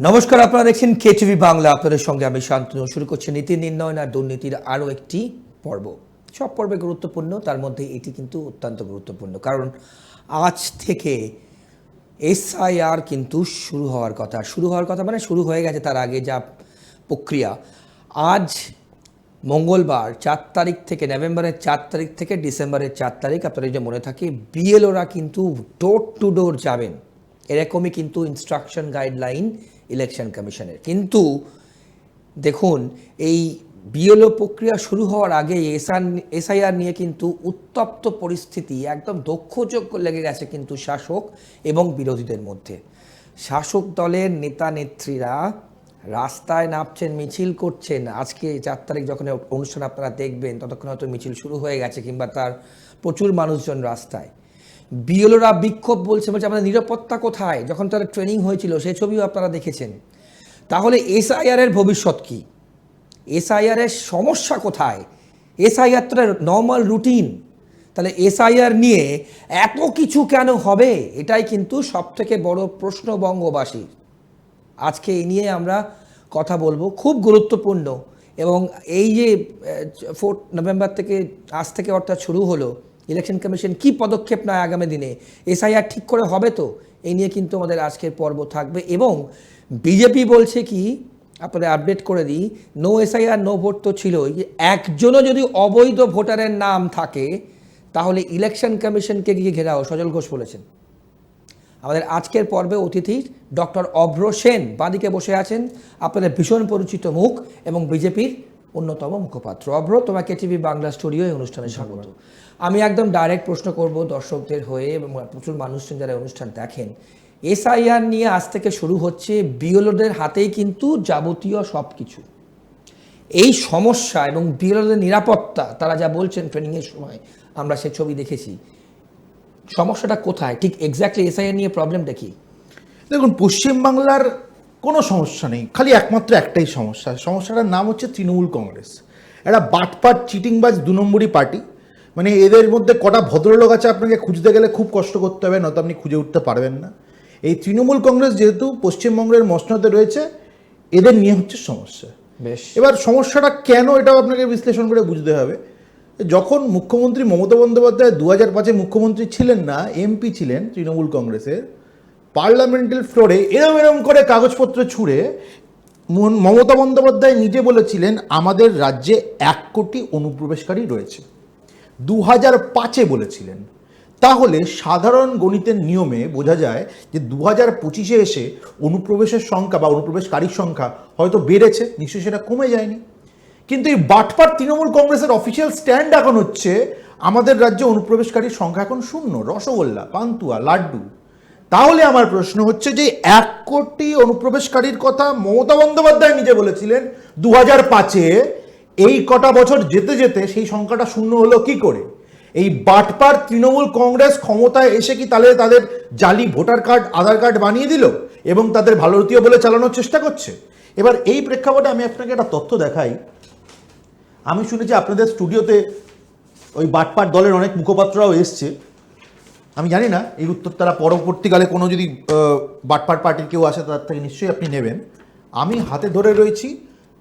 নমস্কার, আপনারা দেখছেন কেটিভি বাংলা। আপনাদের সঙ্গে আমি শান্তনু। শুরু করছি নীতি নির্ণয় আর দুর্নীতির আরও একটি পর্ব। সব পর্বে গুরুত্বপূর্ণ, তার মধ্যে এটি কিন্তু অত্যন্ত গুরুত্বপূর্ণ, কারণ আজ থেকে এসআইআর কিন্তু শুরু হওয়ার কথা মানে শুরু হয়ে গেছে। তার আগে যা প্রক্রিয়া, আজ মঙ্গলবার 4 তারিখ থেকে, নভেম্বরের 4 তারিখ থেকে ডিসেম্বরের 4 তারিখ, আপনাদের যে মনে থাকে, বিএলওরা কিন্তু ডোর টু ডোর যাবেন, এরকমই কিন্তু ইনস্ট্রাকশন গাইডলাইন ইলেকশন কমিশনের। কিন্তু দেখুন, এই বিএলও প্রক্রিয়া শুরু হওয়ার আগে এসআইআর নিয়ে কিন্তু উত্তপ্ত পরিস্থিতি, একদম দক্ষযোগ্য লেগে গেছে কিন্তু শাসক এবং বিরোধীদের মধ্যে। শাসক দলের নেতা নেত্রীরা রাস্তায় নামছেন, মিছিল করছেন। আজকে 4 তারিখ যখন অনুষ্ঠান আপনারা দেখবেন, ততক্ষণ হয়তো মিছিল শুরু হয়ে গেছে, কিংবা তার প্রচুর মানুষজন রাস্তায়। বিএলওরা বিক্ষোভ বলছে আমাদের নিরাপত্তা কোথায়, যখন তারা ট্রেনিং হয়েছিল সেই ছবিও আপনারা দেখেছেন। তাহলে এসআইআরের ভবিষ্যৎ কী? এসআইআরের সমস্যা কোথায়? এসআইআর তো নর্মাল রুটিন, তাহলে এসআইআর নিয়ে এত কিছু কেন হবে? এটাই কিন্তু সবথেকে বড় প্রশ্ন বঙ্গবাসীর। আজকে এই নিয়ে আমরা কথা বলবো, খুব গুরুত্বপূর্ণ। এবং এই যে 4 নভেম্বর থেকে, আজ থেকে অর্থাৎ শুরু হলো, ইলেকশন কমিশন কি পদক্ষেপ নেয় আগামী দিনে, এসআইআর ঠিক করে হবে তো, এই নিয়ে কিন্তু আমাদের আজকের পর্ব থাকবে। এবং বিজেপি বলছে কি, আপনাদের আপডেট করে দিই, নো এসআইআর নো ভোট তো ছিলই, একজনও যদি অবৈধ ভোটারের নাম থাকে তাহলে ইলেকশন কমিশনকে গিয়ে ঘেরাও, সজল ঘোষ বলেছেন। আমাদের আজকের পর্বে অতিথি ডক্টর অভ্র সেন বাঁদিকে বসে আছেন, আপনাদের ভীষণ পরিচিত মুখ এবং বিজেপির অন্যতম মুখপাত্র। অভ্র, তোমাকে টিভি বাংলা স্টুডিও এই অনুষ্ঠানে স্বাগত। আমি একদম ডাইরেক্ট প্রশ্ন করব দর্শকদের হয়ে, এবং প্রচুর মানুষজন যারা অনুষ্ঠান দেখেন। এসআইআর নিয়ে আজ থেকে শুরু হচ্ছে, বিএলওদের হাতেই কিন্তু যাবতীয় সব কিছু। এই সমস্যা এবং বিএলওদের নিরাপত্তা, তারা যা বলছেন ট্রেনিংয়ের সময়, আমরা সে ছবি দেখেছি। সমস্যাটা কোথায় ঠিক এক্স্যাক্টলি? এসআইআর নিয়ে প্রবলেমটা কি? দেখুন, পশ্চিমবাংলার কোনো সমস্যা নেই, খালি একমাত্র একটাই সমস্যা। সমস্যাটার নাম হচ্ছে তৃণমূল কংগ্রেস। একটা বাটপাট চিটিংবাজ 2 নম্বরই পার্টি। মানে এদের মধ্যে কটা ভদ্রলোক আছে আপনাকে খুঁজতে গেলে খুব কষ্ট করতে হবে, নয়তো আপনি খুঁজে উঠতে পারবেন না। এই তৃণমূল কংগ্রেস যেহেতু পশ্চিমবঙ্গের মসনদে রয়েছে, এদের নিয়ে হচ্ছে সমস্যা। বেশ, এবার সমস্যাটা কেন, এটাও আপনাকে বিশ্লেষণ করে বুঝতে হবে। যখন মুখ্যমন্ত্রী মমতা বন্দ্যোপাধ্যায় 2005-এ মুখ্যমন্ত্রী ছিলেন না, এমপি ছিলেন তৃণমূল কংগ্রেসের, পার্লামেন্টারি ফ্লোরে এরম করে কাগজপত্র ছুঁড়ে মমতা বন্দ্যোপাধ্যায় নিজে বলেছিলেন আমাদের রাজ্যে 1 কোটি অনুপ্রবেশকারী রয়েছে। 2005-এ বলেছিলেন। তাহলে সাধারণ গণিতের নিয়মে বোঝা যায় যে 2025-এ এসে অনুপ্রবেশের সংখ্যা বা অনুপ্রবেশকারীর সংখ্যা হয়তো বেড়েছে, নিশ্চয়ই সেটা কমে যায়নি। কিন্তু এই বাটপার তৃণমূল কংগ্রেসের অফিসিয়াল স্ট্যান্ড এখন হচ্ছে আমাদের রাজ্যে অনুপ্রবেশকারীর সংখ্যা এখন 0, রসগোল্লা, পান্তুয়া, লাড্ডু। তাহলে আমার প্রশ্ন হচ্ছে যে 1 কোটি অনুপ্রবেশকারীর কথা মমতা বন্দ্যোপাধ্যায় নিজে বলেছিলেন 2005-এ, এই কটা বছর যেতে যেতে সেই সংখ্যাটা 0 হলো কি করে? এই বাটপার তৃণমূল কংগ্রেস ক্ষমতায় এসে কি তাহলে তাদের জালি ভোটার কার্ড, আধার কার্ড বানিয়ে দিল এবং তাদের ভারতীয় বলে চালানোর চেষ্টা করছে? এবার এই প্রেক্ষাপটে আমি আপনাকে একটা তথ্য দেখাই। আমি শুনেছি আপনাদের স্টুডিওতে ওই বাটপাট দলের অনেক মুখপাত্ররাও এসছে। আমি জানি না এই উত্তর তারা পরবর্তীকালে কোনো যদি বাটপাট পার্টির কেউ আসে তার থেকে নিশ্চয়ই আপনি নেবেন। আমি হাতে ধরে রয়েছি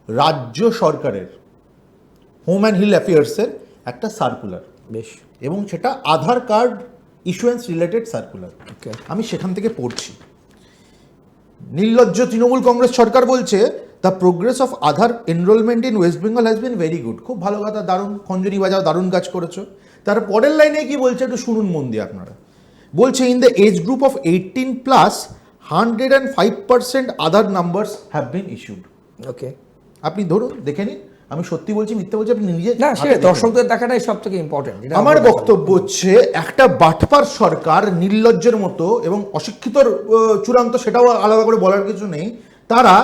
রাজ্য সরকারের হোম অ্যান্ড হিল অ্যাফেয়ার্সের একটা সার্কুলার। বেশ। এবং সেটা আধার কার্ড ইস্যুয়েন্স রিলেটেড সার্কুলার। আমি সেখান থেকে পড়ছি। নির্লজ্জ তৃণমূল কংগ্রেস সরকার বলছে the progress of Aadhaar enrolment in West Bengal has been very good. খুব ভালো কথা, দারুণ, খঞ্জনি বাজাও, দারুণ কাজ করেছো। তার পরের লাইনে কি বলছে একটু শুনুন মন দিয়ে আপনারা। বলছে in the age group of 18+, 105% Aadhaar numbers have been issued. Okay, আপনি ধরুন, দেখে নিন। আমি সত্যি বলছি মিথ্যে বলছি, আপনি নিজে না, সে দর্শকদের দেখাটাই সব থেকে ইম্পর্টেন্ট। আমার বক্তব্য হচ্ছে একটা বাটপার সরকার, নির্লজ্জের মতো এবং অশিক্ষিতর চূড়ান্ত, সেটাও আলাদা করে বলার কিছু নেই, তারা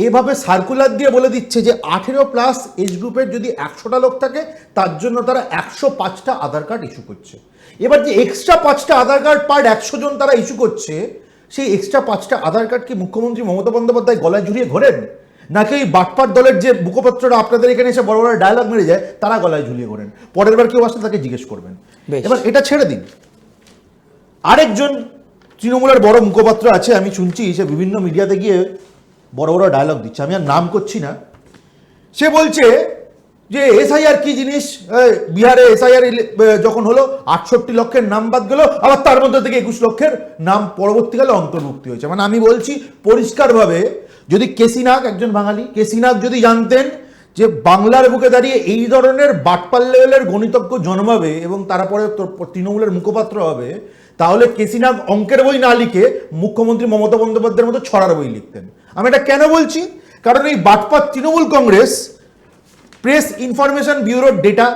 এভাবে সার্কুলার দিয়ে বলে দিচ্ছে যে 18+ এজ গ্রুপের যদি 100টা লোক থাকে তার জন্য তারা 105টা আধার কার্ড ইস্যু করছে। এবার যে এক্সট্রা 5টা আধার কার্ড পার 100 জন তারা ইস্যু করছে, সেই এক্সট্রা 5টা আধার কার্ড কি মুখ্যমন্ত্রী মমতা বন্দ্যোপাধ্যায় গলায় ঝুলিয়ে ঘোরেন, নাকি এই বাটপার দলের যে মুখপাত্ররা আপনাদের এখানে এসে বড় বড় ডায়লগ মেরে যায় তারা গলায় ঝুলিয়ে ঘোরেন? পরের বার কেউ আসলে তাকে জিজ্ঞেস করবেন। এবার এটা ছেড়ে দিন। আরেকজন তৃণমূলের বড় মুখপাত্র আছে, আমি শুনছি সে বিভিন্ন মিডিয়াতে গিয়ে বড় বড় ডায়লগ দিচ্ছে, আমি আর নাম করছি না। সে বলছে যে এসআইআর কি জিনিস, বিহারে এসআইআর যখন হলো 68 লক্ষের নাম বাদ গেল, আবার তার মধ্যে থেকে 21 লক্ষের নাম পরবর্তীকালে অন্তর্ভুক্তি হয়েছে। মানে আমি বলছি পরিষ্কারভাবে, যদি কেসি নাগ, একজন বাঙালি কেসি নাগ যদি জানতেন যে বাংলার বুকে দাঁড়িয়ে এই ধরনের বাটপাল লেভেলের গণিতজ্ঞ জন্মাবে এবং তারপরে তৃণমূলের মুখপাত্র হবে, তাহলে কেসি নাগ অঙ্কের বই না লিখে মুখ্যমন্ত্রী মমতা বন্দ্যোপাধ্যায়ের মতো ছড়ার বই লিখতেন। আমি এটা কেন বলছি? কারণ এই বাটপাল তৃণমূল কংগ্রেস প্রেস ইনফরমেশন ব্যুরোর ডেটা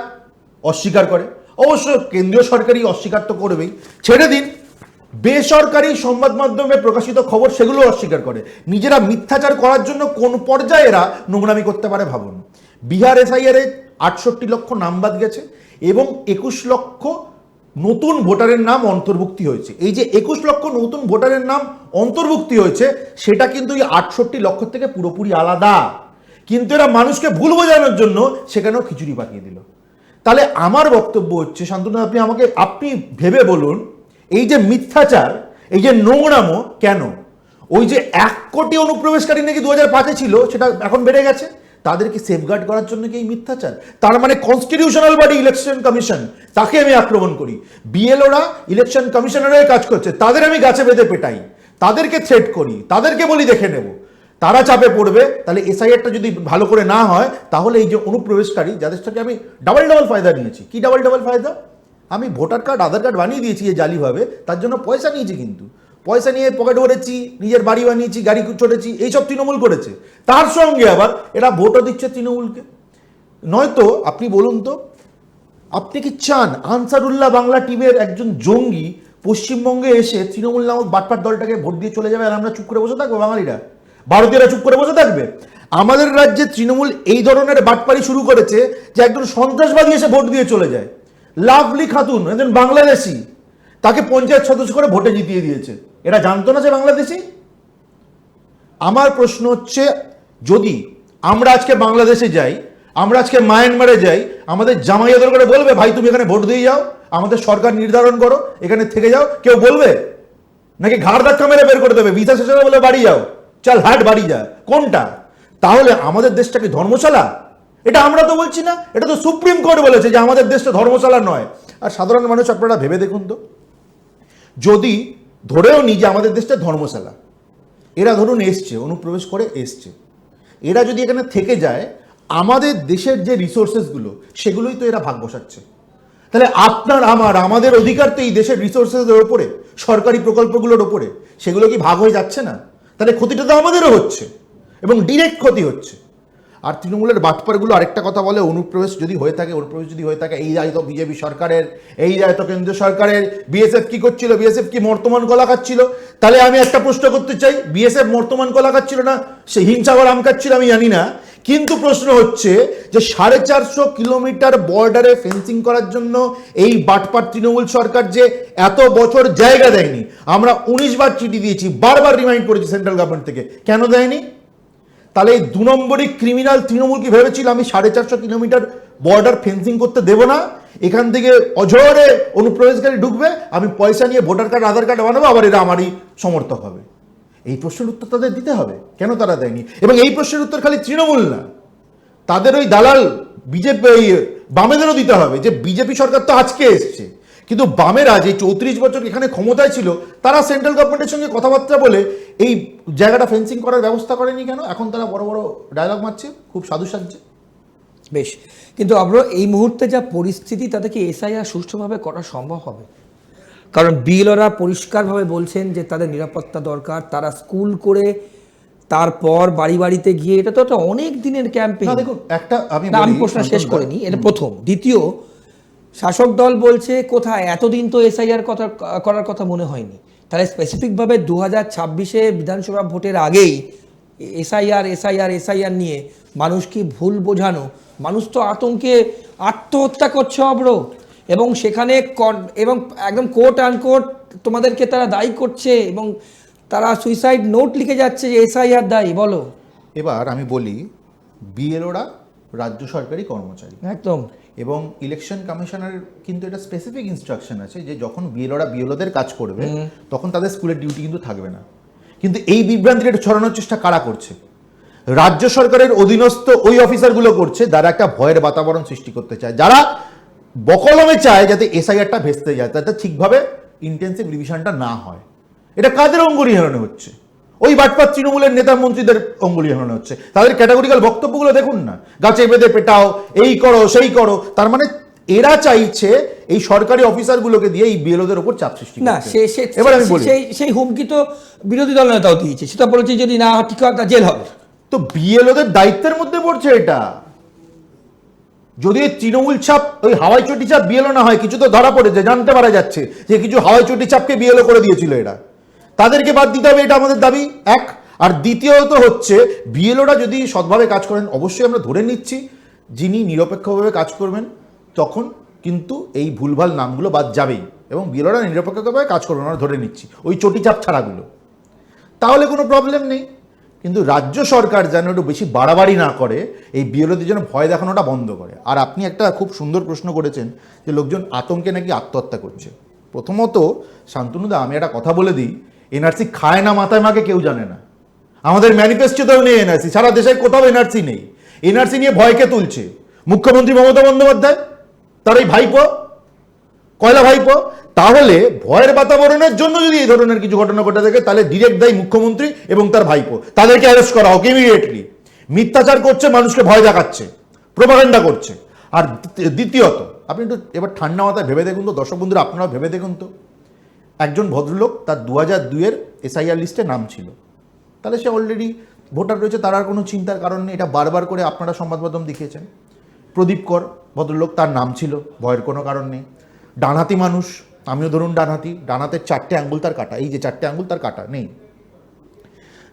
অস্বীকার করে। অবশ্য কেন্দ্রীয় সরকারই অস্বীকার তো করবেই, ছেড়ে দিন বেসরকারি সংবাদ মাধ্যমে প্রকাশিত খবর সেগুলো অস্বীকার করে। নিজেরা মিথ্যাচার করার জন্য কোন পর্যায়ে এরা নোংরামি করতে পারে ভাবুন। বিহার এসআইআরে 68 লক্ষ নাম বাদ গেছে এবং 21 লক্ষ নতুন ভোটারের নাম অন্তর্ভুক্তি হয়েছে। এই যে 21 লক্ষ নতুন ভোটারের নাম অন্তর্ভুক্তি হয়েছে, সেটা কিন্তু এই 68 লক্ষ থেকে পুরোপুরি আলাদা। কিন্তু এরা মানুষকে ভুল বোঝানোর জন্য সেখানেও খিচুড়ি পাকিয়ে দিল। তাহলে আমার বক্তব্য হচ্ছে, শান্তনু আপনি ভেবে বলুন, এই যে মিথ্যাচার, এই যে নোংরামো কেন? ওই যে 1 কোটি অনুপ্রবেশকারী নাকি 2005-এ ছিল, সেটা এখন বেড়ে গেছে, তাদেরকে সেফগার্ড করার জন্য কি এই মিথ্যাচার? তার মানে কনস্টিটিউশনাল বডি ইলেকশন কমিশন, তাকে আমি আক্রমণ করি। বিএলওরা ইলেকশন কমিশনারের কাজ করছে, তাদের আমি গাছে বেঁধে পেটাই, তাদেরকে থ্রেট করি, তাদেরকে বলি দেখে নেব, তারা চাপে পড়বে। তাহলে এসআইআরটা যদি ভালো করে না হয়, তাহলে এই যে অনুপ্রবেশকারী, যাদের থেকে আমি ডাবল ফায়দা নিয়েছি, কি ডাবল ফায়দা? আমি ভোটার কার্ড, আধার কার্ড বানিয়ে দিয়েছি এই জালিভাবে, তার জন্য পয়সা নিয়েছি, কিন্তু পয়সা নিয়ে পকেট ভরেছি, নিজের বাড়ি বানিয়েছি, গাড়ি চড়েছি, এইসব তৃণমূল করেছে। তার সঙ্গে আবার এরা ভোটও দিচ্ছে তৃণমূলকে। নয়তো আপনি বলুন তো, আপনি কি চান আনসারুল্লাহ বাংলা টিমের একজন জঙ্গি পশ্চিমবঙ্গে এসে তৃণমূল নামক বাটপাট দলটাকে ভোট দিয়ে চলে যাবে আর আমরা চুপ করে বসে থাকবো? বাঙালিরা, ভারতীয়রা চুপ করে বসে থাকবে? আমাদের রাজ্যে তৃণমূল এই ধরনের বাটপারি শুরু করেছে যে একজন সন্ত্রাসবাদী এসে ভোট দিয়ে চলে যায়। লাভলি খাতুন, একজন বাংলাদেশি, তাকে পঞ্চায়েত সদস্য করে ভোটে জিতিয়ে দিয়েছে। এরা জানতো না যে বাংলাদেশি? আমার প্রশ্ন হচ্ছে, যদি আমরা আজকে বাংলাদেশে যাই, আমরা আজকে মায়ানমারে যাই, আমাদের জামাইয়াদের করে বলবে ভাই তুমি এখানে ভোট দিয়ে যাও, আমাদের সরকার নির্ধারণ করো, এখানে থেকে যাও, কেউ বলবে? নাকি ঘাড় ধাক্কা মেরে বের করে দেবে, ভিসা শেষ হলে বলে বাড়ি যাও, চল হাট বাড়ি যা? কোনটা? তাহলে আমাদের দেশটাকে ধর্মশালা? এটা আমরা তো বলছি না, এটা তো সুপ্রিম কোর্ট বলেছে যে আমাদের দেশটা ধর্মশালা নয়। আর সাধারণ মানুষ, আপনারা ভেবে দেখুন তো, যদি ধরেও নি যে আমাদের দেশটা ধর্মশালা, এরা ধরুন এসছে, অনুপ্রবেশ করে এসছে, এরা যদি এখানে থেকে যায়, আমাদের দেশের যে রিসোর্সেসগুলো সেগুলোই তো এরা ভাগ বসাচ্ছে। তাহলে আমাদের অধিকার তো এই দেশের রিসোর্সেসের ওপরে, সরকারি প্রকল্পগুলোর ওপরে, সেগুলো কি ভাগ হয়ে যাচ্ছে না? তাহলে ক্ষতিটা তো আমাদেরও হচ্ছে এবং ডিরেক্ট ক্ষতি হচ্ছে। আর তৃণমূলের বাটপারগুলো আরেকটা কথা বলে, অনুপ্রবেশ যদি হয়ে থাকে, এই দায়িত্ব বিজেপি সরকারের, এই দায়িত্ব কেন্দ্র সরকারের। বিএসএফ কি করছিল? বিএসএফ কি মর্তমান কলা খাচ্ছিল? তাহলে আমি একটা প্রশ্ন করতে চাই, বিএসএফ মর্তমান কলা খাচ্ছিল না, সে হিংসাবার আম খাচ্ছিল, আমি জানি না। কিন্তু প্রশ্ন হচ্ছে যে 450 কিলোমিটার বর্ডারে ফেন্সিং করার জন্য এই বাটপার তৃণমূল সরকার যে এত বছর জায়গা দেয়নি। আমরা 19 বার চিঠি দিয়েছি, বারবার রিমাইন্ড করেছি সেন্ট্রাল গভর্নমেন্ট থেকে, কেন দেয়নি? তাহলে এই 2 নম্বরই ক্রিমিনাল তৃণমূল কি ভেবেছিল আমি 450 কিলোমিটার বর্ডার ফেন্সিং করতে দেব না, এখান থেকে অঝরে অনুপ্রবেশকারী ঢুকবে, আমি পয়সা নিয়ে ভোটার কার্ড, আধার কার্ড বানাবো, আবার এরা আমারই সমর্থক হবে? এই প্রশ্নের উত্তর তাদের দিতে হবে, কেন তারা দেয়নি। এবং এই প্রশ্নের উত্তর খালি তৃণমূল না, তাদের ওই দালাল বিজেপি বামেদেরও দিতে হবে, যে বিজেপি সরকার তো আজকে এসছে, কিন্তু বামেরা যে 34 বছর এখানে ক্ষমতায় ছিল, তারা সেন্ট্রাল গভর্নমেন্টের সঙ্গে কথাবার্তা বলে এই জায়গাটা ফেন্সিং করার ব্যবস্থা করেনি কেন? এখন তারা বড় বড় ডায়লগ মারছে, খুব সাধু সাজছে। বেশ, কিন্তু আমরা এই মুহূর্তে যা পরিস্থিতি, তাতে কি এসআইআর সুষ্ঠুভাবে করা সম্ভব হবে? কারণ বিএলওরা পরিষ্কারভাবে বলছেন যে তাদের নিরাপত্তা দরকার, তারা স্কুল করে তারপর বাড়ি বাড়িতে গিয়ে, এটা তো একটা অনেক দিনের ক্যাম্পেইন। দেখুন, একটা আমি প্রশ্ন শেষ করিনি, এটা প্রথম। দ্বিতীয়, শাসক দল বলছে কোথায়, এতদিন তো এসআইআর করার কথা মনে হয়নি। তাহলে স্পেসিফিকভাবে 2026-এ বিধানসভা ভোটের আগেই এসআইআর নিয়ে মানুষ কি ভুল বোঝানো? মানুষ তো আতঙ্কে আত্মহত্যা করছে অব্র, এবং সেখানে এবং একদম কোট আনকোট তোমাদেরকে তারা দায়ী করছে, এবং তারা সুইসাইড নোট লিখে যাচ্ছে যে এসআইআর দায়ী। বলো। এবার আমি বলি, বিএলওরা রাজ্য সরকারি কর্মচারী, একদম, এবং ইলেকশন কমিশনের কিন্তু এটা স্পেসিফিক ইনস্ট্রাকশন আছে যে যখন বিএলওরা বিএলওদের কাজ করবে, তখন তাদের স্কুলের ডিউটি কিন্তু থাকবে না। কিন্তু এই বিভ্রান্তিটা ছড়ানোর চেষ্টা কারা করছে? রাজ্য সরকারের অধীনস্থ ওই অফিসারগুলো করছে, যারা একটা ভয়ের বাতাবরণ সৃষ্টি করতে চায়, যারা বকলমে চায় যাতে এসআইআরটা ভেস্তে যায়, তাতে ঠিকভাবে ইন্টেন্সিভ রিভিশনটা না হয়। এটা কাদের অঙ্গুলি হারানো হচ্ছে? ওই বাটপাত তৃণমূলের নেতা মন্ত্রীদের অঙ্গুলি হারানো হচ্ছে। তাদের ক্যাটাগরিক্যাল বক্তব্যগুলো দেখুন না, গাছে বেঁধে পেটাও, এই করো সেই করো। তার মানে এরা চাইছে এই সরকারি অফিসারগুলোকে দিয়ে এই বিএলওদের উপর চাপ সৃষ্টি না, করতে। এবার আমি বলি, সেই হুমকি তো বিরোধী দল নেতাও দিয়েছে, সেটা বলেছে যদি না ঠিক হয় তা জেল হবে। তো বিএলওদের দায়িত্বের মধ্যে পড়ছে এটা। যদি তৃণমূল ছাপ, ওই হাওয়াই চটি চাপ বিএলও না হয়, কিছু তো ধরা পড়েছে, জানতে পারা যাচ্ছে যে কিছু হাওয়াই চটি চাপকে বিএলও করে দিয়েছিল এরা, তাদেরকে বাদ দিতে হবে, এটা আমাদের দাবি এক। আর দ্বিতীয়ত হচ্ছে, বিএলওরা যদি সৎভাবে কাজ করেন, অবশ্যই আমরা ধরে নিচ্ছি যিনি নিরপেক্ষভাবে কাজ করবেন, তখন কিন্তু এই ভুলভাল নামগুলো বাদ যাবেই, এবং বিএলওরা নিরপেক্ষভাবে কাজ করবেন, আমরা ধরে নিচ্ছি, ওই চটি চাপ ছাড়াগুলো, তাহলে কোনো প্রবলেম নেই। কিন্তু রাজ্য সরকার যেন একটু বেশি বাড়াবাড়ি না করে, এই বিএলওদের জন্য ভয় দেখানোটা বন্ধ করে। আর আপনি একটা খুব সুন্দর প্রশ্ন করেছেন যে লোকজন আতঙ্কে নাকি আত্মহত্যা করছে। প্রথমত শান্তনুদা, আমি একটা কথা বলে দিই, এনআরসি খায় না মাথায় মাকে কেউ জানে না। আমাদের ম্যানিফেস্টোতেও নেই এনআরসি, সারা দেশে কোথাও এনআরসি নেই। এনআরসি নিয়ে ভয়কে তুলছে মুখ্যমন্ত্রী মমতা বন্দ্যোপাধ্যায়, তার এই ভাইপো, কয়লা ভাইপো। তাহলে ভয়ের বাতাবরণের জন্য যদি এই ধরনের কিছু ঘটনা ঘটে থাকে, তাহলে ডিরেক্ট দায়ী মুখ্যমন্ত্রী এবং তার ভাইপো, তাদেরকে অ্যারেস্ট করা হোক ইমিডিয়েটলি। মিথ্যাচার করছে, মানুষকে ভয় দেখাচ্ছে, প্রোপাগান্ডা করছে। আর দ্বিতীয়ত, আপনি একটু এবার ঠান্ডা মাথায় ভেবে দেখুন তো, দর্শক বন্ধুরা আপনারা ভেবে দেখুন তো, একজন ভদ্রলোক, তার 2002-এর এসআইআর লিস্টে নাম ছিল, তাহলে সে অলরেডি ভোটার রয়েছে, তার আর কোনো চিন্তার কারণ নেই। এটা বারবার করে আপনারা সংবাদ মাধ্যম দেখিয়েছেন। প্রদীপ কর ভদ্রলোক, তার নাম ছিল, ভয়ের কোনো কারণ নেই। ডানহাতি মানুষ, আমিও ধরুন ডানহাতি, ডানাতের 4টে আঙ্গুল তার কাটা, এই যে 4টে আঙ্গুল তার কাটা নেই।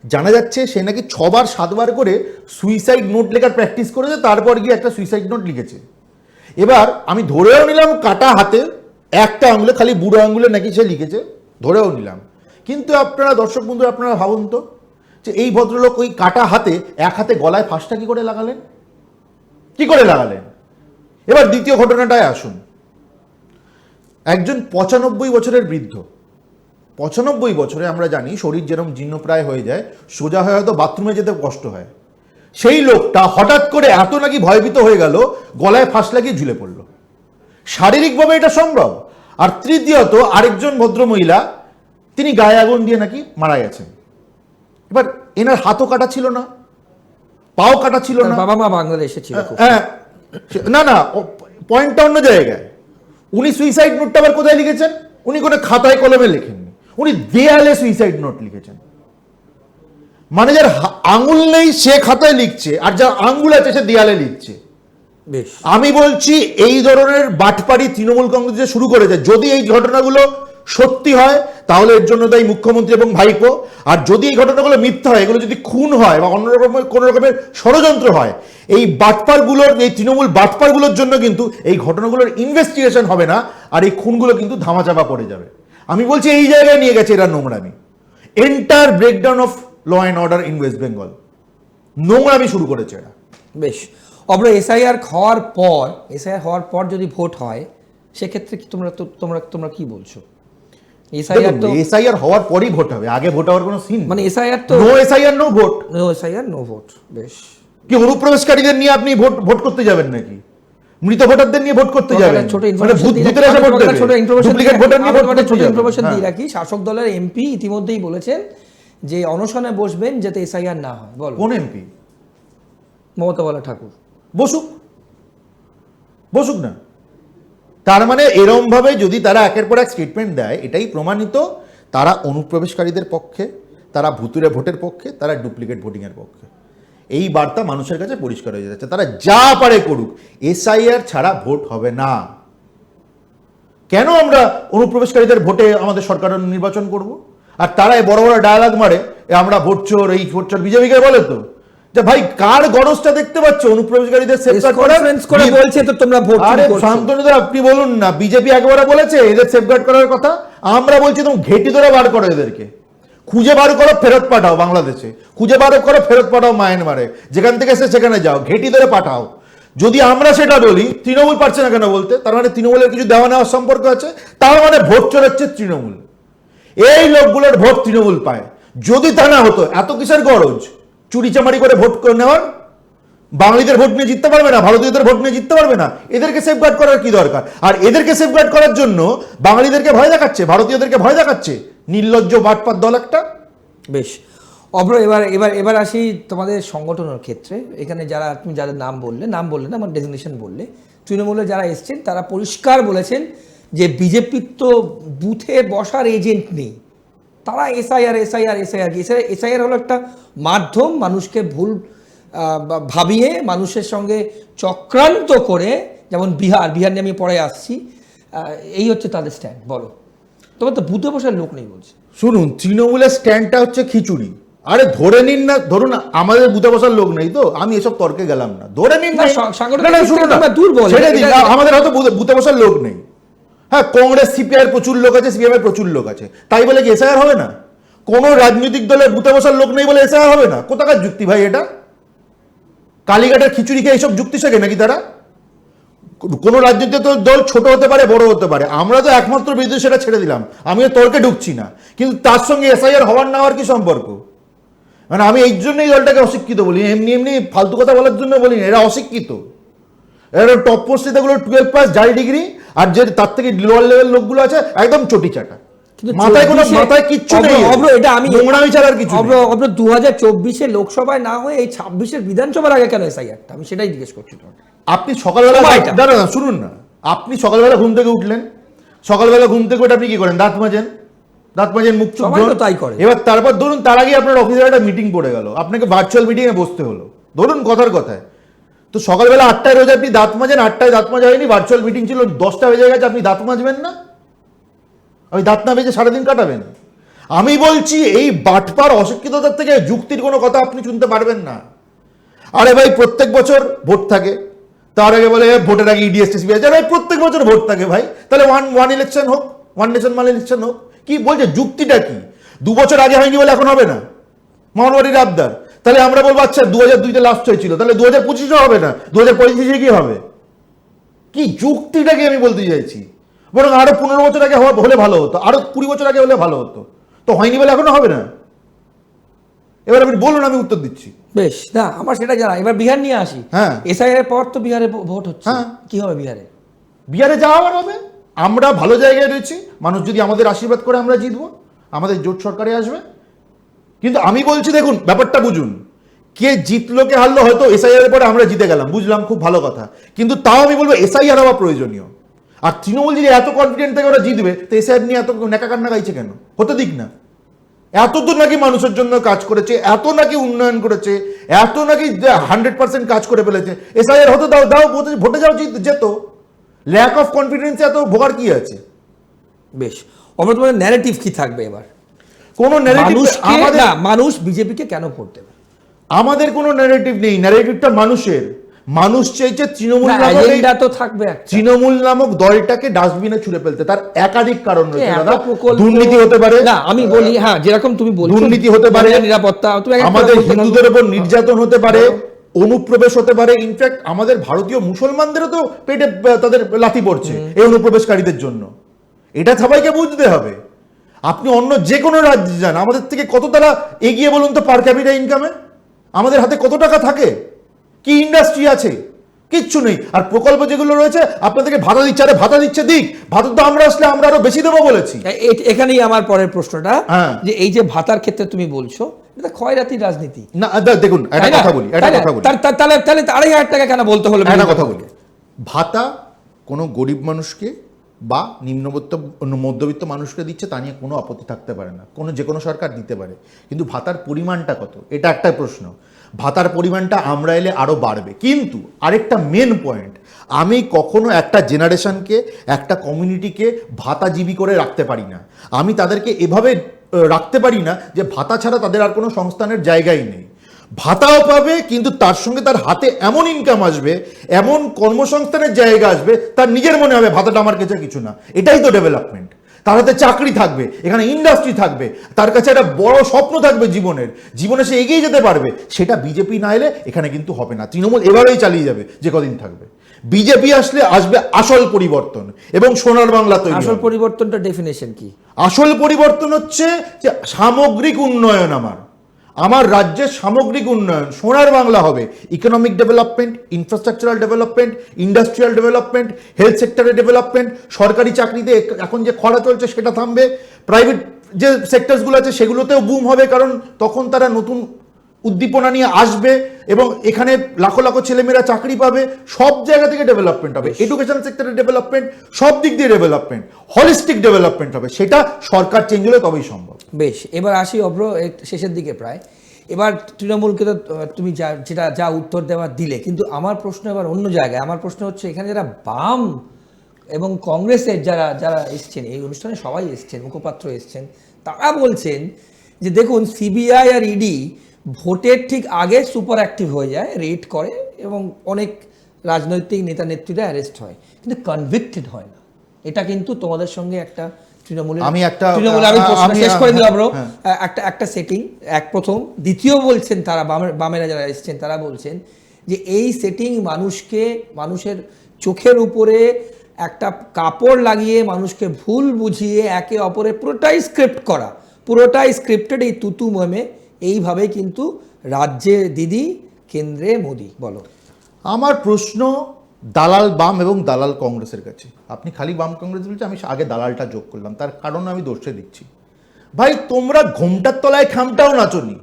জানা যাচ্ছে সে নাকি 6বার 7বার করে সুইসাইড নোট লেখার প্র্যাকটিস করেছে, তারপর গিয়ে একটা সুইসাইড নোট লিখেছে। এবার আমি ধরেও নিলাম কাটা হাতে একটা আঙ্গুলে, খালি বুড়ো আঙ্গুলে নাকি সে লিখেছে, ধরেও নিলাম। কিন্তু আপনারা দর্শক বন্ধু, আপনারা ভাবুন তো, যে এই ভদ্রলোক ওই কাটা হাতে এক হাতে গলায় ফাঁসটা কি করে লাগালেন, কি করে লাগালেন? এবার দ্বিতীয় ঘটনাটায় আসুন। একজন 95 বছরের বৃদ্ধ, 95 বছরে আমরা জানি শরীর যেরকম জীর্ণপ্রায় হয়ে যায়, সোজা হয়ে হয়তো বাথরুমে যেতে কষ্ট হয়, সেই লোকটা হঠাৎ করে এত নাকি ভয়ভীত হয়ে গেল, গলায় ফাঁস লাগিয়ে ঝুলে পড়ল। শারীরিকভাবে এটা সম্ভব। আর তৃতীয়ত, আরেকজন ভদ্রমহিলা, তিনি গায়ে আগুন দিয়ে নাকি মারা গেছেন। এবার এনার হাতও কাটা ছিল না, পাও কাটা ছিল না, বাবা মা বাংলাদেশে ছিল। হ্যাঁ, না না, পয়েন্টটা অন্য জায়গায়। উনি সুইসাইড নোটটা আবার কোথায় লিখেছেন? উনি কোনো খাতায় কলমে লেখেননি, উনি দেয়ালে সুইসাইড নোট লিখেছেন। মানে যার আঙুল নেই সে খাতায় লিখছে, আর যার আঙ্গুল আছে সে দেয়ালে লিখছে। আমি বলছি, এই ধরনের বাটপাড়ি তৃণমূল কংগ্রেস শুরু করেছে। যদি এই ঘটনাগুলো সত্যি হয়, তাহলে এর জন্য দায়ী মুখ্যমন্ত্রী এবং ভাইপো। আর যদি এই ঘটনাগুলো মিথ্যা হয়, এগুলো যদি খুন হয় বা অন্য রকমের কোনো রকমের ষড়যন্ত্র হয়, এই বাটপারগুলোর, এই তৃণমূল বাটপারগুলোর জন্য কিন্তু এই ঘটনাগুলোর ইনভেস্টিগেশন হবে না, আর এই খুনগুলো কিন্তু ধামাচাপা পড়ে যাবে। আমি বলছি, এই জায়গায় নিয়ে গেছে এরা নোংরামি। Entire breakdown of law and order in West Bengal, নোংরামি শুরু করেছে এরা। বেশ, অব্র এসআইআর হওয়ার পর যদি ভোট হয়, সেক্ষেত্রে কি তোমরা কি বলছো? এসআইআর হওয়ার পরই ভোট হবে, আগে ভোট হওয়ার কোনো সিন, মানে এসআইআর তো no SIR no vote, no SIR no vote. বেশ, কি অনুপ্রবেশকারীদের নিয়ে আপনি ভোট করতে যাবেন নাকি? মৃত ভোটারদের নিয়ে ভোট করতে যাবেন? ছোট মানে ভূত ভূতের এসে ভোট দেবে, ডুপ্লিকেট ভোটার নিয়ে ভোট করতে ছোট যাবেন? ইনফরমেশন দিয়ে রাখি, শাসক দলের এমপি ইতিমধ্যেই বলেছেন যে অনশনে বসবেন যাতে এসআইআর না হয়। বল, কোন এমপি? মমতা বলা ঠাকুর। বসুক না। তার মানে এরম ভাবে যদি তারা একের পর এক স্টেটমেন্ট দেয়, এটাই প্রমাণিত তারা অনুপ্রবেশকারীদের পক্ষে, তারা ভুতুরে ভোটের পক্ষে, তারা ডুপ্লিকেট ভোটিং এর পক্ষে। এই বার্তা মানুষের কাছে পরিষ্কার হয়ে যাচ্ছে। তারা যা পারে করুক, এসআইআর ছাড়া ভোট হবে না। কেন আমরা অনুপ্রবেশকারীদের ভোটে আমাদের সরকার নির্বাচন করব? আর তারা বড় বড় ডায়ালগ মারে, আমরা ভোট চোর, এই ভোট চোর, বিজেপিকে বলে তো যে ভাই কার গরজটা দেখতে পাচ্ছ অনুপ্রবেশকারীদের সেফগার্ড করে বলছে তো তোমরা ভোট। আরে শান্তনুদা, আপনি বলুন না, বিজেপি একবারে বলেছে এদের সেফগার্ড করার কথা, আমরা বলছি তুমি ঘেটি ধরে বার করো, এদেরকে খুঁজে বার করো, ফেরত পাঠাও বাংলাদেশে, খুঁজে বার করো, ফেরত পাঠাও মায়ানমারে, যেখান থেকে এসে সেখানে যাও, ঘেটি ধরে পাঠাও। যদি আমরা সেটা বলি, তৃণমূল পারছে না কেন বলতে? তার মানে তৃণমূলের কিছু দেওয়া নেওয়ার সম্পর্ক আছে, তার মানে ভোট চোর হচ্ছে তৃণমূল। এই লোকগুলোর ভোট তৃণমূল পায়। যদি তা না হতো এত কিসের গরজ চুরি চামারি করে ভোট করে নেওয়ার? বাঙালিদের ভোট নিয়ে জিততে পারবে না, ভারতীয়দের ভোট নিয়ে জিততে পারবে না, এদেরকে সেফগার্ড করার কি দরকার? আর এদেরকে সেফগার্ড করার জন্য বাঙালিদেরকে ভয় দেখাচ্ছে, ভারতীয়দেরকে ভয় দেখাচ্ছে, নির্লজ্জ বাটপাত দল একটা। বেশ অভ্র, এবার এবার এবার আসি তোমাদের সংগঠনের ক্ষেত্রে। এখানে যারা তুমি যাদের নাম বললে না, আমার ডেজিগনেশন বললে, তৃণমূলে যারা এসছেন তারা পরিষ্কার বলেছেন যে বিজেপির তো বুথে বসার এজেন্ট নেই, তারা এসআইআর হলো একটা মাধ্যম মানুষকে ভুল ভাবিয়ে মানুষের সঙ্গে চক্রান্ত করে, যেমন বিহার নিয়ে আমি পরে আসছি, এই হচ্ছে তাদের স্ট্যান্ড। বলো, তোমার তো বুথে বসার লোক নেই বলছে। শুনুন, তৃণমূলের স্ট্যান্ডটা হচ্ছে খিচুড়ি। আরে ধরে নিন না, ধরুন আমাদের বুথে বসার লোক নেই, তো আমি এসব তর্কে গেলাম না, ধরে নিন না, ছেড়ে দিন, আমাদের হয়তো বুথে বসার লোক নেই। হ্যাঁ, কংগ্রেস সিপিআই প্রচুর লোক আছে, সিপিএম এর প্রচুর লোক আছে, তাই বলে কি এসআইআর হবে না? কোন রাজনৈতিক দলের বুথে বসার লোক নেই বলে এসআইআর হবে না? কোথাকার যুক্তি ভাই এটা? কালীঘাটের খিচুড়ি খেয়ে এইসব যুক্তি শেখে নাকি তারা? কোন রাজনৈতিক দল ছোট হতে পারে, বড় হতে পারে, আমরা তো একমাত্র বিরোধী, সেটা ছেড়ে দিলাম, আমিও তর্কে ঢুকছি না, কিন্তু তার সঙ্গে এসআইআর হওয়ার না হওয়ার কি সম্পর্ক? মানে আমি এই জন্য এই দলটাকে অশিক্ষিত বলি, এমনি এমনি ফালতু কথা বলার জন্য বলি না, এরা অশিক্ষিত। এরা টপ পোস্টে গুলো 12 পাস জারি ডিগ্রি, আর যে তার থেকে লোয়ার লেভেল লোকগুলো আছে একদম চটি চাটা, মাথায় কিচ্ছু নেই, এটা আমি নোংরামি ছাড়া আর কিছু। 2024 লোকসভায় না হয়ে এই 26 বিধানসভার আগে কেন এসআইআরটা, আমি সেটাই জিজ্ঞেস করছি। আপনি সকালবেলা দাঁড়া শুনুন না, আপনি সকালবেলা ঘুম থেকে উঠলেন, সকালবেলা ঘুম থেকে উঠে আপনি কি করেন? দাঁত মাজেন, মুখ চোখ তাই করে। এবার তারপর ধরুন তার আগে আপনার অফিসের একটা মিটিং পড়ে গেল, আপনাকে ভার্চুয়াল মিটিং এ বসতে হলো, ধরুন কথার কথায়, তো সকালবেলা 8টায় রোজ আপনি দাঁত মাজেন, 8টায় দাঁত মাজা হয়নি, ভার্চুয়াল মিটিং ছিল 10টা বেজে গেছে, আপনি দাঁত মাজবেন না? আমি দাঁত না বেজে সারাদিন কাটাবেন? আমি বলছি এই বাটপার অশিক্ষিততার থেকে যুক্তির কোনো কথা আপনি শুনতে পারবেন না। আরে ভাই প্রত্যেক বছর ভোট থাকে, তার আগে বলে ভোটের আগে ইডিএসটিসি আছে, ভাই প্রত্যেক বছর ভোট থাকে ভাই, তাহলে ওয়ান ইলেকশন হোক, ওয়ান নেশন ওয়ান ইলেকশন হোক, কি বলছে যুক্তিটা কি? 2 বছর আগে হয়নি বলে এখন হবে না? মামলাবাড়ির আবদার, তাহলে আমরা বলবো আচ্ছা 2002-তে লাস্ট হয়েছিল, তাহলে 2025-ও হবে না, 2025-এ কি হবে? কি যুক্তিটা কি আমি বলতে চাইছি? বরং আরো 15 বছর আগে হলে ভালো হতো, আরো 20 বছর আগে হলে ভালো হতো, তো হয়নি বলে এখনো হবে না? এবার আপনি বলুন, আমি উত্তর দিচ্ছি। বেশ, না আমার সেটা জানা। এবার বিহার নিয়ে আসি। হ্যাঁ, এসআইআর পর তো বিহারে ভোট হচ্ছে, হ্যাঁ, কি হবে বিহারে? বিহারে যা হওয়ার হবে, আমরা ভালো জায়গায় রয়েছি, মানুষ যদি আমাদের আশীর্বাদ করে আমরা জিতবো, আমাদের জোট সরকারে আসবে। কিন্তু আমি বলছি দেখুন, ব্যাপারটা বুঝুন, কে জিতলো কে হারলো, হয়তো এসআইআর এর পরে আমরা জিতে গেলাম, বুঝলাম, খুব ভালো কথা, কিন্তু তাও আমি বলবো এসআইআর হওয়া প্রয়োজনীয়। আর তৃণমূল যদি এত কনফিডেন্ট থেকে ওরা জিতবে, তো এসআইআর নিয়ে এত নেকা কান্না গাইছে কেন? হতে দিক না। এত তো নাকি মানুষের জন্য কাজ করেছে, এত নাকি উন্নয়ন করেছে, এত নাকি 100% কাজ করে ফেলেছে, এসআইআর হতে দাও, ভোটে যাও, যেত। ল্যাক অফ কনফিডেন্সে এত ভোগার কি আছে? বেশ, আমরা তোমাদের ন্যারেটিভ কি থাকবে এবার? কোনো ন্যারেটিভ মানুষ বিজেপিকে কেন ভোট দেবে? আমাদের কোনো ন্যারেটিভ নেই, ন্যারেটিভটা মানুষের। মানুষ চাইছে তৃণমূল নামক দলটাকে ডাস্টবিনে ছুড়ে ফেলতে। তার একাধিক কারণ রয়েছে দাদা, দুর্নীতি হতে পারে, না আমি বলি, হ্যাঁ যেরকম তুমি বলছো, দুর্নীতি হতে পারে, নিরাপত্তা, আমাদের হিন্দুদের উপর নির্যাতন হতে পারে, অনুপ্রবেশ হতে পারে, ইনফ্যাক্ট আমাদের ভারতীয় মুসলমানদেরও তো পেটে তাদের লাথি পড়ছে এই অনুপ্রবেশকারীদের জন্য। এটা সবাইকে বুঝতে হবে। আপনি অন্য যে কোনো রাজ্যে যান, আমাদের থেকে কত তারা এগিয়ে বলুন তো পার ক্যাপিটা ইনকামে? আমাদের হাতে কত টাকা থাকে? কি ইন্ডাস্ট্রি আছে? কিচ্ছু নেই। আর প্রকল্প যেগুলো রয়েছে আপনাদেরকে ভাতা দিচ্ছে, আরে ভাতা দিচ্ছে দিক, ভাতা তো আমরা আসলে আমরা আরো বেশি দেবো বলেছি। এখানেই আমার পরের প্রশ্নটা, যে এই যে ভাতার ক্ষেত্রে তুমি বলছো এটা খয়রাতির রাজনীতি না। দেখুন একটা কথা বলি, তাহলে 2,500 টাকা কেন বলতে হলো? একটা কথা বলি, ভাতা কোনো গরিব মানুষকে বা মধ্যবিত্ত মানুষকে দিচ্ছে, তা নিয়ে কোনো আপত্তি থাকতে পারে না, যে কোনো সরকার দিতে পারে, কিন্তু ভাতার পরিমাণটা কত, এটা একটা প্রশ্ন। ভাতার পরিমাণটা আমরা এলে আরও বাড়বে, কিন্তু আরেকটা মেন পয়েন্ট, আমি কখনো একটা জেনারেশনকে, একটা কমিউনিটিকে ভাতাজীবী করে রাখতে পারি না। আমি তাদেরকে এভাবে রাখতে পারি না যে ভাতা ছাড়া তাদের আর কোনো সংস্থানের জায়গাই নেই। ভাতাও পাবে, কিন্তু তার সঙ্গে তার হাতে এমন ইনকাম আসবে, এমন কর্মসংস্থানের জায়গা আসবে, তার নিজের মনে হবে ভাতাটা আমার কাছে কিছু না। এটাই তো ডেভেলপমেন্ট। তার হাতে চাকরি থাকবে, এখানে ইন্ডাস্ট্রি থাকবে, তার কাছে একটা বড় স্বপ্ন থাকবে জীবনে সে এগিয়ে যেতে পারবে। সেটা বিজেপি না এলে এখানে কিন্তু হবে না। তৃণমূল এভাবেই চালিয়ে যাবে যে কদিন থাকবে। বিজেপি আসলে আসবে আসল পরিবর্তন এবং সোনার বাংলা তৈরি আসল হবে। পরিবর্তনটা ডেফিনেশন কি? আসল পরিবর্তন হচ্ছে যে সামগ্রিক উন্নয়ন, আমার রাজ্যের সামগ্রিক উন্নয়ন, সোনার বাংলা হবে। Economic development, infrastructural development, industrial development, health সেক্টরের ডেভেলপমেন্ট, সরকারি চাকরিতে এখন যে খরা চলছে সেটা থামবে, প্রাইভেট যে সেক্টরসগুলো আছে সেগুলোতেও বুম হবে, কারণ তখন তারা নতুন উদ্দীপনা নিয়ে আসবে এবং এখানে লাখো লাখো ছেলেমেয়েরা চাকরি পাবে, সব জায়গা থেকে ডেভেলপমেন্ট হবে, এডুকেশন সেক্টরের ডেভেলপমেন্ট, সব দিক দিয়ে ডেভেলপমেন্ট, হলিস্টিক ডেভেলপমেন্ট হবে, সেটা সরকার চেঞ্জ হলে তবেই সম্ভব। বেশ, এবার আসি অভ্র শেষের দিকে প্রায়। এবার তৃণমূলকে তো তুমি যা উত্তর দেওয়ার দিলে, কিন্তু আমার প্রশ্ন এবার অন্য জায়গায়। আমার প্রশ্ন হচ্ছে এখানে যারা বাম এবং কংগ্রেসের যারা যারা এসছেন এই অনুষ্ঠানে, সবাই এসছেন, মুখপাত্র এসছেন, তারা বলছেন যে দেখুন সিবিআই আর ইডি ভোটের ঠিক আগে সুপার অ্যাক্টিভ হয়ে যায়, রেড করে এবং অনেক রাজনৈতিক নেতা নেত্রীরা অ্যারেস্ট হয়, কিন্তু কনভিক্টেড হয় না। এটা কিন্তু তোমাদের সঙ্গে একটা তৃণমূলের আমি প্রশ্ন শেষ করে দিলাম একটা সেটিং, প্রথম। দ্বিতীয় বলছেন তারা, বামেরা যারা এসছেন তারা বলছেন যে এই সেটিং মানুষের চোখের উপরে একটা কাপড় লাগিয়ে মানুষকে ভুল বুঝিয়ে একে অপরে পুরোটাই স্ক্রিপ্টেড এই তুতু মমে, এইভাবে কিন্তু রাজ্যে দিদি, কেন্দ্রে মোদি। বলো। আমার প্রশ্ন দালাল বাম এবং দালাল কংগ্রেসের কাছে। আপনি খালি বাম কংগ্রেস বলছেন, আমি আগে দালালটা যোগ করলাম, তার কারণ আমি দোষে দিচ্ছি। ভাই তোমরা ঘোমটার তলায় খামটাও নাচনি,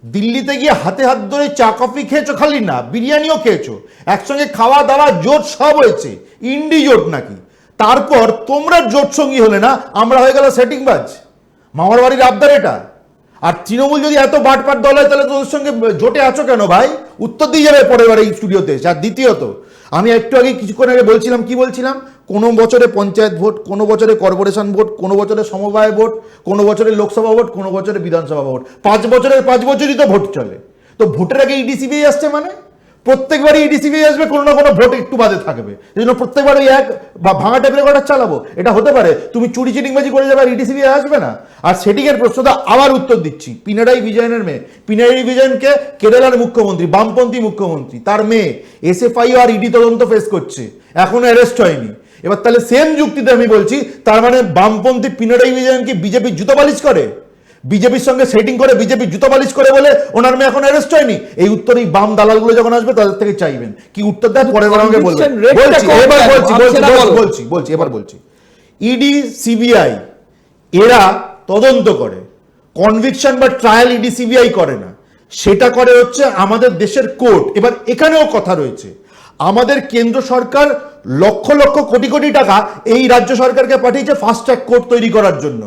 দিল্লিতে গিয়ে হাতে হাত ধরে চা কফি খেয়েছো, খালি না বিরিয়ানিও খেয়েছো, একসঙ্গে খাওয়া দাওয়া জোট সব হয়েছে, ইন্ডি জোট নাকি। তারপর তোমরা জোট সঙ্গী হলে না, আমরা হয়ে গেল সেটিংবাজ, মামার বাড়ির আবদার এটা। আর তৃণমূল যদি এত বাটপাট দল হয় তাহলে তোদের সঙ্গে জোটে আছো কেন ভাই? উত্তর দিয়ে যাবে পরের বার এই স্টুডিওতে। আর দ্বিতীয়ত, আমি একটু আগে কিছুক্ষণ আগে বলছিলাম, কি বলছিলাম, কোনো বছরে পঞ্চায়েত ভোট, কোনো বছরে কর্পোরেশন ভোট, কোনো বছরে সমবায় ভোট, কোনো বছরে লোকসভা ভোট, কোনো বছরে বিধানসভা ভোট, 5 বছরের 5 বছরই তো ভোট চলে। তো ভোটের আগে ইডিসিবিআই আসছে, মানে প্রত্যেকবারই ইডিসিবিআই আসবে, কোনো না কোনো ভোট একটু বাদে থাকবে, এই জন্য প্রত্যেকবারই এক ভাঙা টেপ রেকর্ডার চালাবো। এটা হতে পারে তুমি চুরি চিটিংবাজি করে যাবে আর ইডিসিবিআই আসবে না? আর সেটিংয়ের প্রশ্নটা আবার উত্তর দিচ্ছি। পিনারাই বিজয়নের মেয়ে, পিনারাই বিজয়নকে কেরালার মুখ্যমন্ত্রী, বামপন্থী মুখ্যমন্ত্রী, তার মেয়ে এসএফআই আর ইডি তদন্ত ফেস করছে, এখনো অ্যারেস্ট হয়নি। এবার তাহলে সেম যুক্তিতে আমি বলছি, তার মানে বামপন্থী পিনারাই বিজয়নকে বিজেপি জুতো পালিশ করে, বিজেপির সঙ্গে সেটিং করে, বিজেপি জুতো পালিশ করে বলে ওনার মেয়ে এখন অ্যারেস্ট হয়নি। এই উত্তর এই বাম দালালগুলো যখন আসবে তাদের থেকে চাইবেন। কি উত্তর দেয় পরের বার আমাকে বলবেন। বলছি ইডি সিবিআই এরা তদন্ত করে, কনভিকশন বা ট্রায়াল ইডি সিবিআই করে না, সেটা করে হচ্ছে আমাদের দেশের কোর্ট। এবার এখানেও কথা রয়েছে, আমাদের কেন্দ্র সরকার লক্ষ লক্ষ কোটি কোটি টাকা এই রাজ্য সরকারকে পাঠিয়েছে ফাস্ট ট্র্যাক কোর্ট তৈরি করার জন্য।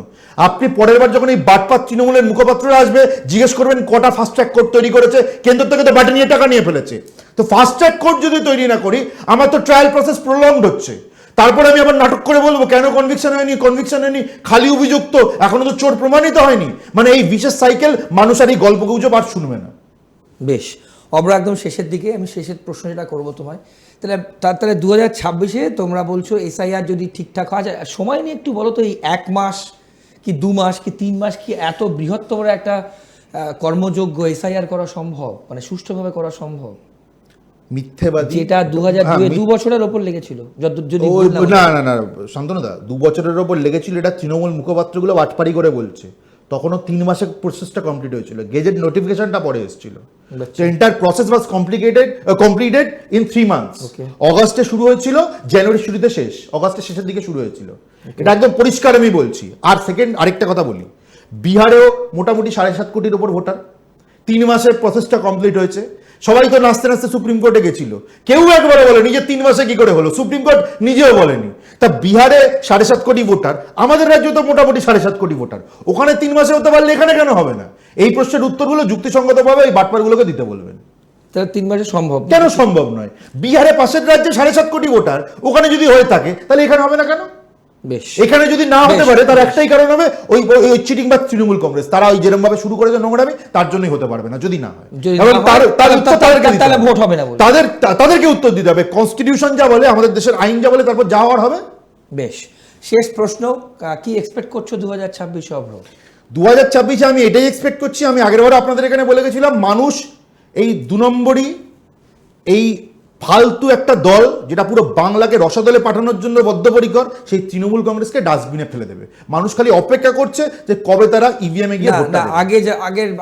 আপনি পরের বার যখন এই বাটপাত তৃণমূলের মুখপাত্ররা আসবে, জিজ্ঞেস করবেন কটা ফাস্ট ট্র্যাক কোর্ট তৈরি করেছে, কেন্দ্র থেকে তো বাটে নিয়ে টাকা নিয়ে ফেলেছে। তো ফাস্ট ট্র্যাক কোর্ট যদি তৈরি না করি, আমার তো ট্রায়াল প্রসেস প্রলংড হচ্ছে। তারপরে আমি আবার নাটক করে বলবো কেন কনভিকশন হয়নি, খালি অভিযুক্ত, এখনো তো চোর প্রমাণিত হয়নি। মানে এই বিশেষ সাইকেল, মানুষ আর এই গল্প গুজব আর শুনবে না। বেশ, অব্র একদম শেষের দিকে আমি শেষের প্রশ্ন যেটা করবো তোমায়, তাহলে 2026-এ তোমরা বলছো এসআইআর যদি ঠিকঠাক হয়, সময় নিয়ে একটু বলো তো, এই 1 মাস কি 2 মাস কি 3 মাস কি এত বৃহত্তর একটা কর্মযোগ্য এসআইআর করা সম্ভব, মানে সুষ্ঠুভাবে করা সম্ভব? মিথ্যেবাদী, যেটা 2002-এ 2 বছরের ওপর লেগেছিল, যদি না শান্তনুদা, 2 বছরের ওপর লেগেছিল, এটা তৃণমূল মুখপাত্রগুলো বাটপাড়ি করে বলছে। তখনও 3 মাসে প্রসেসটা কমপ্লিট হয়েছিল, গেজেট নোটিফিকেশনটা পরে এসেছিল। Entire process was completed in 3 months. অগাস্টে শুরু হয়েছিল, জানুয়ারির শুরুতে শেষ, অগাস্টের শেষের দিকে শুরু হয়েছিল। এটা একদম পরিষ্কার আমি বলছি। আর সেকেন্ড আরেকটা কথা বলি, বিহারেও মোটামুটি 7.5 কোটির উপর ভোটার, 3 মাসে প্রসেসটা কমপ্লিট হয়েছে। সবাই তো নাচতে নাচতে সুপ্রিম কোর্টে গেছিল, কেউ একবারে বলেনি যে 3 মাসে কি করে হলো, সুপ্রিম কোর্ট নিজেও বলেনি। তা বিহারে 7.5 কোটি ভোটার, আমাদের রাজ্যে তো মোটামুটি 7.5 কোটি ভোটার, ওখানে 3 মাসে হতে পারলে এখানে কেন হবে না? এই প্রশ্নের উত্তরগুলো যুক্তিসঙ্গতভাবে এই বাটপারগুলোকে দিতে বলবেন। তাহলে 3 মাসে সম্ভব কেন সম্ভব নয়? বিহারে পাশের রাজ্যে 7.5 কোটি ভোটার, ওখানে যদি হয়ে থাকে তাহলে এখানে হবে না কেন? বেশ, এখানে যদি না হতে পারে তার একটাই কারণ হবে, ওই চিটিং বা তৃণমূল কংগ্রেস, তারা ওই যেরকম ভাবে শুরু করেছে নোংরামি, তার জন্যই হতে পারবে না যদি না হয়। ভোট হবে না, তাদেরকে উত্তর দিতে হবে। কনস্টিটিউশন যা বলে, আমাদের দেশের আইন যা বলে, তারপর যা হওয়ার হবে। বেশ, শেষ প্রশ্ন, কি এক্সপেক্ট করছো 2026 অভ্র? 2026-এ আমি এটাই এক্সপেক্ট করছি, আমি আগের বার আপনাদের এখানে বলে গেছিলাম, মানুষ এই 2 নম্বরই এই ফালতু একটা দল যেটা পুরো বাংলাকে রসাতলে পাঠানোর জন্য বদ্ধপরিকর, সেই তৃণমূল কংগ্রেসকে ডাস্টবিনে ফেলে দেবে। মানুষ খালি অপেক্ষা করছে যে কবে তারা ইভিএমে গিয়ে ভোটটা দেবে।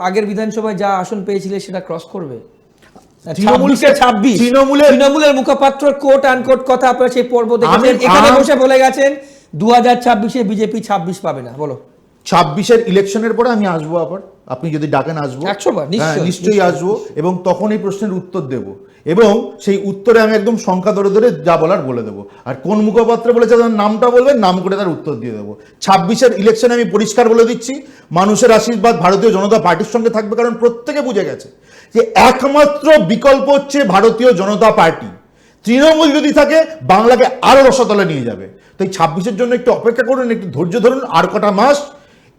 আগের বিধানসভায় যা আসন পেয়েছিলে সেটা ক্রস করবে। তৃণমূলের মুখপাত্র কোট আনকোট কথা আপনারা সেই পর্ব দেখেছেন, এখানে বসে বলে গেছেন 2026-এ বিজেপি 26 পাবে না। বলো 26-এর ইলেকশনের পরে আমি আসবো, আবার আপনি যদি ডাকেন আসবো, 100 বার নিশ্চয়ই আসবো, এবং তখন এই প্রশ্নের উত্তর দেব, এবং সেই উত্তরে আমি একদম সংখ্যা ধরে ধরে যা বলার বলে দেবো। আর কোন মুখপাত্র বলেছে তার নামটা বলবেন, নাম করে তার উত্তর দিয়ে দেবো। 26-এর ইলেকশনে আমি পরিষ্কার বলে দিচ্ছি, মানুষের আশীর্বাদ ভারতীয় জনতা পার্টির সঙ্গে থাকবে, কারণ প্রত্যেকে বুঝে গেছে যে একমাত্র বিকল্প হচ্ছে ভারতীয় জনতা পার্টি। তৃণমূল যদি থাকে বাংলাকে আরো রসাতলে নিয়ে যাবে। তো এই 26-এর জন্য একটু অপেক্ষা করুন, একটু ধৈর্য ধরুন, আর কটা মাস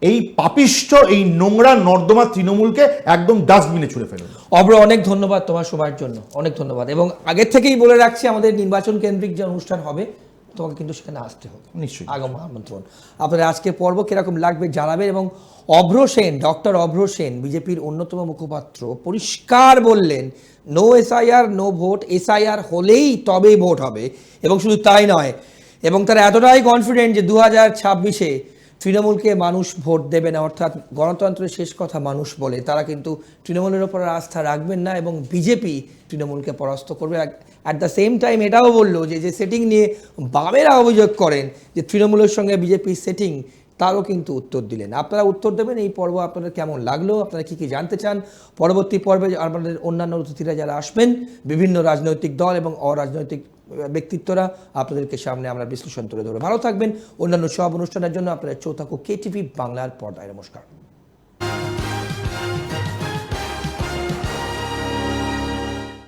এই পাপিষ্ঠ, এই নোংরা নর্দমা তৃণমূলকে একদম ডাস্টবিনে ছুড়ে ফেলুন। অব্র, অনেক ধন্যবাদ তোমার সময়ের জন্য, অনেক ধন্যবাদ। এবং আগের থেকেই বলে রাখছি, আমাদের নির্বাচন কেন্দ্রিক যে অনুষ্ঠান হবে তোমাকে কিন্তু সেখানে আসতে হবে নিশ্চয়ই, আগম আমন্ত্রণ। আপনাদের আজকের পর্ব কিরকম লাগবে জানাবেন। এবং অভ্র সেন, ডক্টর অভ্র সেন, বিজেপির অন্যতম মুখপাত্র, পরিষ্কার বললেন no SIR no vote, SIR হলেই তবেই ভোট হবে। এবং শুধু তাই নয়, এবং তারা এতটাই কনফিডেন্ট যে 2026-এ তৃণমূলকে মানুষ ভোট দেবে না, অর্থাৎ গণতন্ত্রের শেষ কথা মানুষ বলে। তারা কিন্তু তৃণমূলের ওপর আস্থা রাখবেন না এবং বিজেপি তৃণমূলকে পরাস্ত করবে। অ্যাট দ্য সেম টাইম এটাও বললো যে সেটিং নিয়ে বামেরা অভিযোগ করেন যে তৃণমূলের সঙ্গে বিজেপির সেটিং, তারও কিন্তু উত্তর দিলেন। আপনারা উত্তর দেবেন। এই পর্ব আপনাদের কেমন লাগলো, আপনারা কী কী জানতে চান, পরবর্তী পর্বে আমাদের অন্যান্য অতিথিরা যারা আসবেন, বিভিন্ন রাজনৈতিক দল এবং অরাজনৈতিক ব্যক্তিত্বরা, আপনাদেরকে সামনে আমরা বিশ্লেষণ তুলে ধরবো। ভালো থাকবেন। অন্যান্য সব অনুষ্ঠানের জন্য আপনারা চোখ থাকুক KTV বাংলার পর্দায়। নমস্কার।